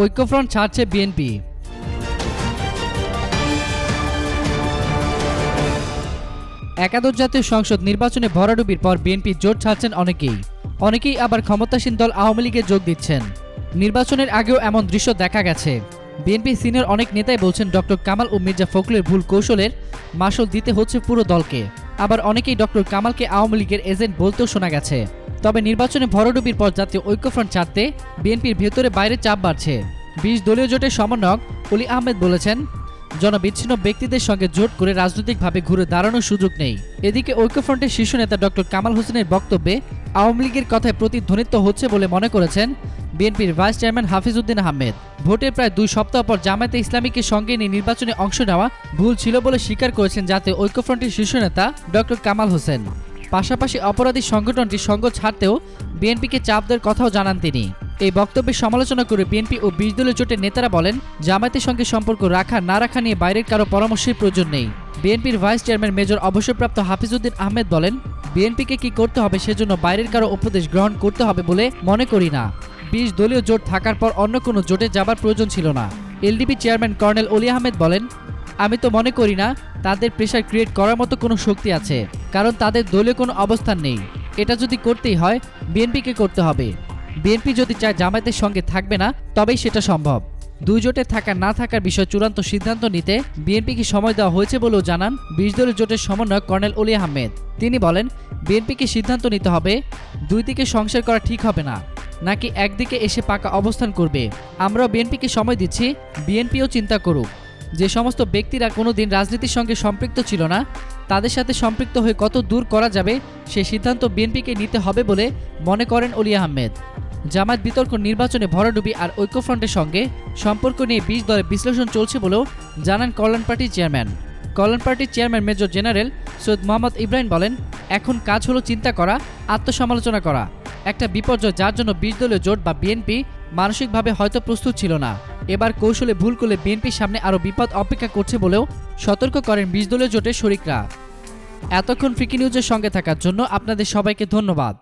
ঐক্যফ্রন্ট ছাড়ছে বিএনপি। একাদশ জাতীয় সংসদ নির্বাচনে ভরাডুবির পর বিএনপি জোট ছাড়ছেন অনেকেই আবার ক্ষমতাসীন দল আওয়ামী লীগে যোগ দিচ্ছেন। নির্বাচনের আগেও এমন দৃশ্য দেখা গেছে। বিএনপি সিনিয়র অনেক নেতাই বলছেন ডক্টর কামাল ও মির্জা ফখরুলের ভুল কৌশলের মাসুল দিতে হচ্ছে পুরো দলকে। আবার অনেকেই ডক্টর কামালকে আওয়ামী লীগের এজেন্ট বলতেও শোনা গেছে। তবে নির্বাচনে ভরাডুবির পর জাতীয় ঐক্যফ্রন্ট ছাড়তে বিএনপির ভেতরে বাইরে চাপ বাড়ছে। 20 দলীয় জোটের সমন্বয়ক অলি আহমেদ বলেছেন, জনবিচ্ছিন্ন ব্যক্তিদের সঙ্গে জোট করে রাজনৈতিকভাবে ঘুরে দাঁড়ানোর সুযোগ নেই। এদিকে ঐক্যফ্রন্টের শীর্ষ নেতা ডক্টর কামাল হোসেনের বক্তব্যে আওয়ামী লীগের কথায় প্রতিধ্বনিত হচ্ছে বলে মনে করেছেন বিএনপির ভাইস চেয়ারম্যান হাফিজ উদ্দিন আহমেদ। ভোটের প্রায় 2 সপ্তাহ পর জামায়াতে ইসলামীকে সঙ্গে নিয়ে নির্বাচনে অংশ নেওয়া ভুল ছিল বলে স্বীকার করেছেন জাতীয় ঐক্যফ্রন্টের শীর্ষ নেতা ডক্টর কামাল হোসেন। পাশাপাশি অপরাধী সংগঠনটি সঙ্গ ছাড়তেও বিএনপিকে চাপ দেওয়ার কথাও জানান তিনি। এই বক্তব্যের সমালোচনা করে বিএনপি ও 20 দলীয় জোটের নেতারা বলেন, জামায়াতের সঙ্গে সম্পর্ক রাখা না রাখা নিয়ে বাইরের কারো পরামর্শের প্রয়োজন নেই। বিএনপির ভাইস চেয়ারম্যান মেজর অবসরপ্রাপ্ত হাফিজ উদ্দিন আহমেদ বলেন, বিএনপিকে কি করতে হবে সেজন্য বাইরের কারো উপদেশ গ্রহণ করতে হবে বলে মনে করি না। 20 দলীয় জোট থাকার পর অন্য কোনো জোটে যাবার প্রয়োজন ছিল না। এলডিপি চেয়ারম্যান কর্নেল অলি আহমেদ বলেন, আমি তো মনে করি না তাদের প্রেশার ক্রিয়েট করার মতো কোনো শক্তি আছে, কারণ তাদের দলীয় কোনো অবস্থান নেই। এটা যদি করতেই হয় বিএনপিকে করতে হবে। বিএনপি যদি চায় জামায়াতের সঙ্গে থাকবে না, তবেই সেটা সম্ভব। 2 জোটে থাকা না থাকার বিষয়ে চূড়ান্ত সিদ্ধান্ত নিতে বিএনপিকে সময় দেওয়া হয়েছে বলেও জানান 20 দলীয় জোটের সমন্বয়ক কর্নেল অলি আহমেদ। তিনি বলেন, বিএনপিকে সিদ্ধান্ত নিতে হবে 2 দিকে সংসার করা ঠিক হবে না, নাকি একদিকে এসে পাকা অবস্থান করবে। আমরাও বিএনপিকে সময় দিচ্ছি, বিএনপিও চিন্তা করুক। যে সমস্ত ব্যক্তিরা কোনোদিন রাজনীতির সঙ্গে সম্পৃক্ত ছিল না, তাদের সাথে সম্পৃক্ত হয়ে কত দূর করা যাবে সে সিদ্ধান্ত বিএনপিকে নিতে হবে বলে মনে করেন অলি আহমেদ। জামায়াত বিতর্ক নির্বাচনে ভরাডুবি আর ঐক্যফ্রন্টের সঙ্গে সম্পর্ক নিয়ে 20 দলের বিশ্লেষণ চলছে বলেও জানান কল্যাণ পার্টির চেয়ারম্যান। কল্যাণ পার্টির chairman major general Syed Mohammad Ibrahim বলেন, এখন কাজ হলো চিন্তা করা, আত্মসমালোচনা করা। একটা বিপর্যয় যার জন্য 20 দলীয় জোট বা বিএনপি মানসিকভাবে হয়তো প্রস্তুত ছিল না। এবার কৌশলে ভুল করলে বিএনপির সামনে আরও বিপদ অপেক্ষা করছে বলেও সতর্ক করেন 20 দলীয় জোটের শরিকরা। এতক্ষণ ফ্রিকি নিউজের সঙ্গে থাকার জন্য আপনাদের সবাইকে ধন্যবাদ।